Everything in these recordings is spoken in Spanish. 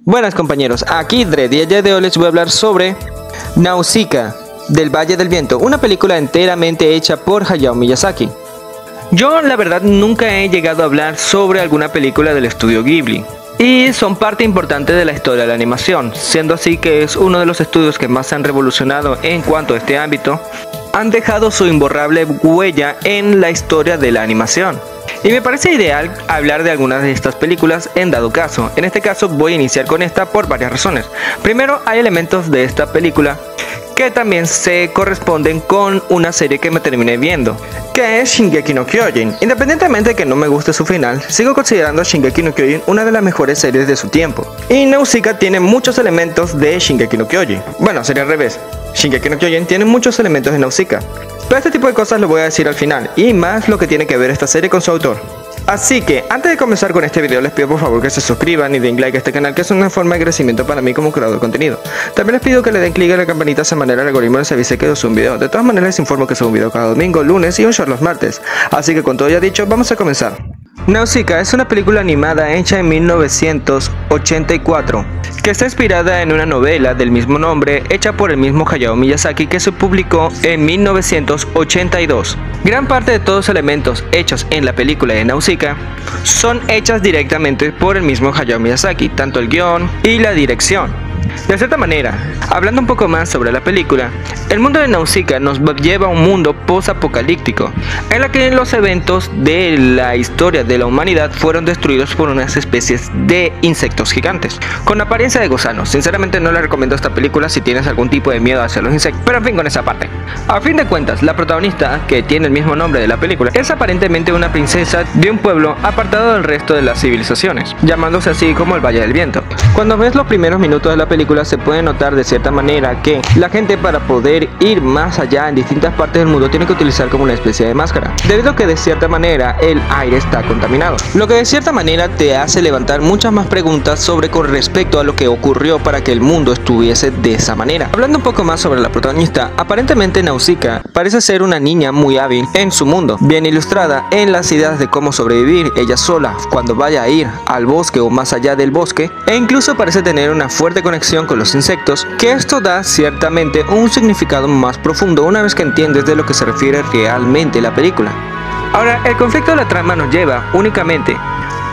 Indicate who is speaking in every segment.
Speaker 1: Buenas compañeros, aquí Dredd y el día de hoy les voy a hablar sobre Nausicaa del Valle del Viento, una película enteramente hecha por Hayao Miyazaki. Yo la verdad nunca he llegado a hablar sobre alguna película del estudio Ghibli y son parte importante de la historia de la animación, siendo así que es uno de los estudios que más se han revolucionado en cuanto a este ámbito. Han dejado su imborrable huella en la historia de la animación. Y me parece ideal hablar de algunas de estas películas en dado caso. En este caso voy a iniciar con esta por varias razones. Primero, hay elementos de esta película que también se corresponden con una serie que me terminé viendo, que es Shingeki no Kyojin. Independientemente de que no me guste su final, sigo considerando Shingeki no Kyojin una de las mejores series de su tiempo. Y Nausicaa tiene muchos elementos de Shingeki no Kyojin. Bueno, sería al revés. Shingeki no Kyojin tiene muchos elementos de Nausicaa. Todo este tipo de cosas lo voy a decir al final, y más lo que tiene que ver esta serie con su autor. Así que, antes de comenzar con este video, les pido por favor que se suscriban y den like a este canal, que es una forma de crecimiento para mí como creador de contenido. También les pido que le den click a la campanita, de esa manera el algoritmo les avise que subo un video. De todas maneras les informo que subo un video cada domingo, lunes y un short los martes. Así que con todo ya dicho, vamos a comenzar. Nausicaa es una película animada hecha en 1984, que está inspirada en una novela del mismo nombre hecha por el mismo Hayao Miyazaki, que se publicó en 1982. Gran parte de todos los elementos hechos en la película de Nausicaa son hechas directamente por el mismo Hayao Miyazaki, tanto el guión y la dirección. De cierta manera, hablando un poco más sobre la película, el mundo de Nausicaa nos lleva a un mundo post-apocalíptico, en la que los eventos de la historia de la humanidad fueron destruidos por unas especies de insectos gigantes, con apariencia de gusanos. Sinceramente no le recomiendo esta película si tienes algún tipo de miedo hacia los insectos, pero en fin con esa parte. A fin de cuentas, la protagonista, que tiene el mismo nombre de la película, es aparentemente una princesa de un pueblo apartado del resto de las civilizaciones, llamándose así como el Valle del Viento. Cuando ves los primeros minutos de la película se puede notar de cierta manera que la gente, para poder ir más allá en distintas partes del mundo, tiene que utilizar como una especie de máscara, debido a que de cierta manera el aire está contaminado, lo que de cierta manera te hace levantar muchas más preguntas sobre con respecto a lo que ocurrió para que el mundo estuviese de esa manera. Hablando un poco más sobre la protagonista, aparentemente Nausicaa parece ser una niña muy hábil en su mundo, bien ilustrada en las ideas de cómo sobrevivir ella sola cuando vaya a ir al bosque o más allá del bosque, e incluso parece tener una fuerte conexión con los insectos, que esto da ciertamente un significado más profundo una vez que entiendes de lo que se refiere realmente la película. Ahora, el conflicto de la trama nos lleva únicamente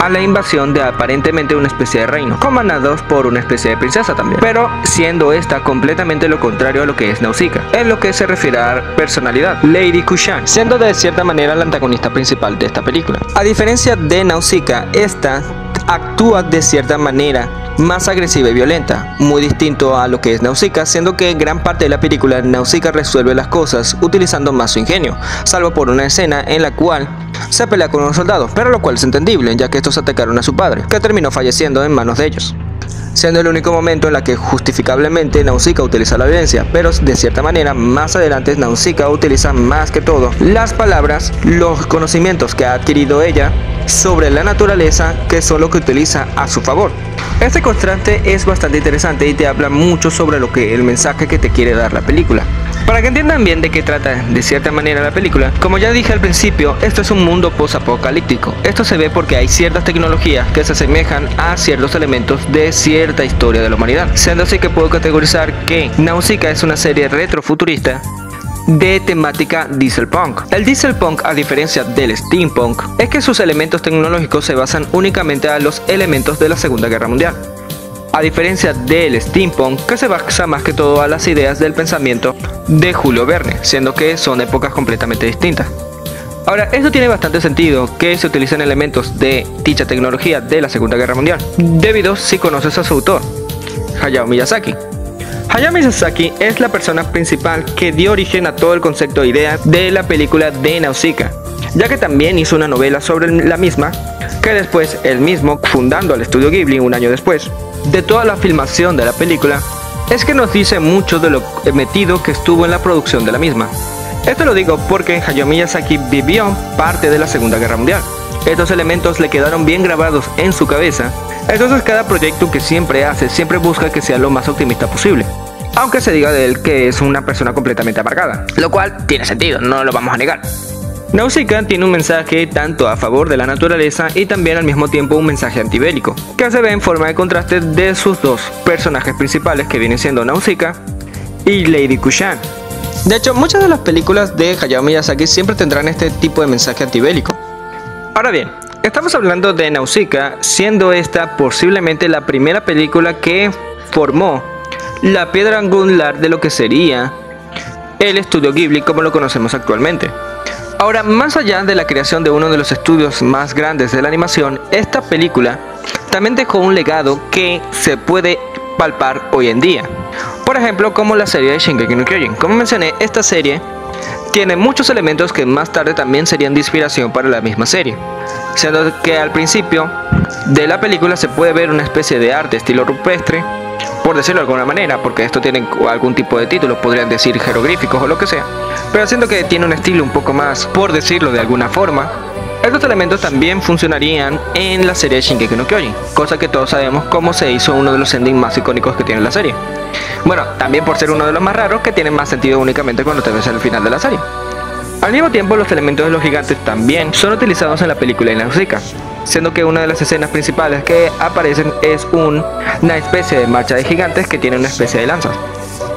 Speaker 1: a la invasión de aparentemente una especie de reino, comandados por una especie de princesa también, pero siendo esta completamente lo contrario a lo que es Nausicaa, en lo que se refiere a personalidad, Lady Kushan, siendo de cierta manera la antagonista principal de esta película. A diferencia de Nausicaa, esta actúa de cierta manera más agresiva y violenta, muy distinto a lo que es Nausicaa, siendo que en gran parte de la película Nausicaa resuelve las cosas utilizando más su ingenio, salvo por una escena en la cual se pelea con unos soldados, pero lo cual es entendible, ya que estos atacaron a su padre, que terminó falleciendo en manos de ellos, siendo el único momento en la que justificablemente Nausicaa utiliza la violencia, pero de cierta manera más adelante Nausicaa utiliza más que todo las palabras, los conocimientos que ha adquirido ella sobre la naturaleza, que son lo que utiliza a su favor. Este contraste es bastante interesante y te habla mucho sobre lo que el mensaje que te quiere dar la película. Para que entiendan bien de qué trata de cierta manera la película, como ya dije al principio, esto es un mundo post-apocalíptico. Esto se ve porque hay ciertas tecnologías que se asemejan a ciertos elementos de cierta historia de la humanidad, siendo así que puedo categorizar que Nausicaa es una serie retrofuturista de temática dieselpunk. El dieselpunk, a diferencia del steampunk, es que sus elementos tecnológicos se basan únicamente a los elementos de la Segunda Guerra Mundial, a diferencia del steampunk, que se basa más que todo a las ideas del pensamiento de Julio Verne, siendo que son épocas completamente distintas. Ahora, esto tiene bastante sentido que se utilicen elementos de dicha tecnología de la Segunda Guerra Mundial, debido si conoces a su autor, Hayao Miyazaki. Hayao Miyazaki es la persona principal que dio origen a todo el concepto e idea de la película de Nausicaa, ya que también hizo una novela sobre la misma, que después él mismo, fundando el estudio Ghibli un año después de toda la filmación de la película, es que nos dice mucho de lo metido que estuvo en la producción de la misma. Esto lo digo porque Hayao Miyazaki vivió parte de la Segunda Guerra Mundial. Estos elementos le quedaron bien grabados en su cabeza, entonces cada proyecto que siempre hace siempre busca que sea lo más optimista posible, aunque se diga de él que es una persona completamente amargada, lo cual tiene sentido, no lo vamos a negar. Nausicaa tiene un mensaje tanto a favor de la naturaleza y también al mismo tiempo un mensaje antibélico, que se ve en forma de contraste de sus dos personajes principales, que vienen siendo Nausicaa y Lady Kushan. De hecho, muchas de las películas de Hayao Miyazaki siempre tendrán este tipo de mensaje antibélico. Ahora bien, estamos hablando de Nausicaa, siendo esta posiblemente la primera película que formó la piedra angular de lo que sería el estudio Ghibli como lo conocemos actualmente. Ahora, más allá de la creación de uno de los estudios más grandes de la animación, esta película también dejó un legado que se puede palpar hoy en día. Por ejemplo, como la serie de Shingeki no Kyojin. Como mencioné, esta serie tiene muchos elementos que más tarde también serían de inspiración para la misma serie, siendo que al principio de la película se puede ver una especie de arte estilo rupestre, por decirlo de alguna manera, porque esto tiene algún tipo de título, podrían decir jeroglíficos o lo que sea, pero siento que tiene un estilo un poco más, por decirlo de alguna forma. Estos elementos también funcionarían en la serie de Shingeki no Kyojin, cosa que todos sabemos cómo se hizo uno de los endings más icónicos que tiene la serie. Bueno, también por ser uno de los más raros, que tienen más sentido únicamente cuando te ves al final de la serie. Al mismo tiempo, los elementos de los gigantes también son utilizados en la película de Nausicaa, siendo que una de las escenas principales que aparecen es una especie de marcha de gigantes que tiene una especie de lanzas.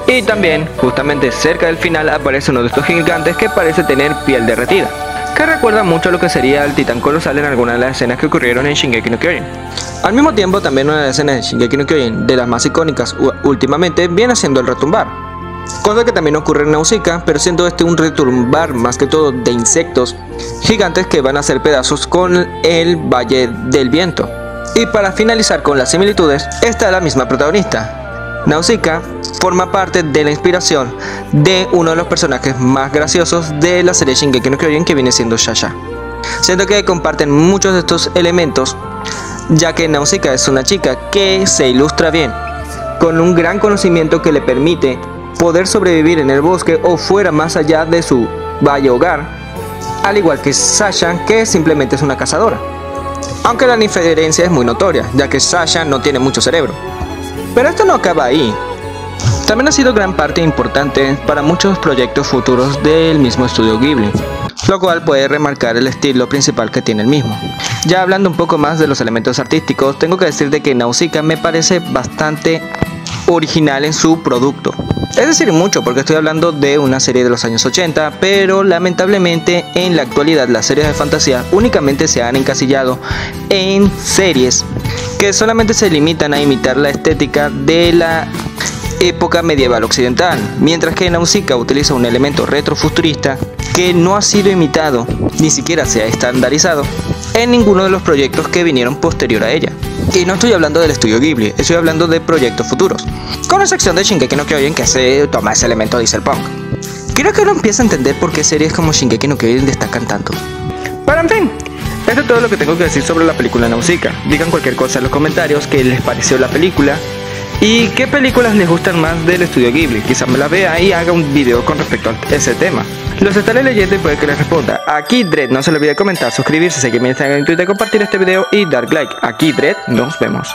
Speaker 1: Y también, justamente cerca del final, aparece uno de estos gigantes que parece tener piel derretida, que recuerda mucho a lo que sería el titán colosal en algunas de las escenas que ocurrieron en Shingeki no Kyojin. Al mismo tiempo, también una de las escenas de Shingeki no Kyojin, de las más icónicas últimamente, viene siendo el retumbar, cosa que también ocurre en Nausicaa, pero siendo este un retumbar más que todo de insectos gigantes que van a hacer pedazos con el Valle del Viento. Y para finalizar con las similitudes, está la misma protagonista. Nausicaa forma parte de la inspiración de uno de los personajes más graciosos de la serie Shingeki no Kyojin, que viene siendo Sasha. Siento que comparten muchos de estos elementos, ya que Nausicaa es una chica que se ilustra bien, con un gran conocimiento que le permite poder sobrevivir en el bosque o fuera más allá de su valle hogar, al igual que Sasha, que simplemente es una cazadora. Aunque la diferencia es muy notoria, ya que Sasha no tiene mucho cerebro. Pero esto no acaba ahí. También ha sido gran parte importante para muchos proyectos futuros del mismo estudio Ghibli, lo cual puede remarcar el estilo principal que tiene el mismo. Ya hablando un poco más de los elementos artísticos, tengo que decir de que Nausicaa me parece bastante original en su producto. Es decir, mucho, porque estoy hablando de una serie de los años 80, pero lamentablemente en la actualidad las series de fantasía únicamente se han encasillado en series que solamente se limitan a imitar la estética de la época medieval occidental, mientras que Nausicaa utiliza un elemento retrofuturista que no ha sido imitado, ni siquiera se ha estandarizado en ninguno de los proyectos que vinieron posterior a ella. Y no estoy hablando del estudio Ghibli, estoy hablando de proyectos futuros, con la sección de Shingeki no Kyojin, que se toma ese elemento de Dieselpunk. Creo que uno empieza a entender por qué series como Shingeki no Kyojin destacan tanto. Pero en fin, esto es todo lo que tengo que decir sobre la película Nausicaa. Digan cualquier cosa en los comentarios, qué les pareció la película y qué películas les gustan más del estudio Ghibli. Quizás me la vea y haga un video con respecto a ese tema. Los estaré leyendo y puede que les responda. Aquí Dread, no se le olvide comentar, suscribirse, seguirme en Instagram y Twitter, compartir este video y dar like. Aquí Dread, nos vemos.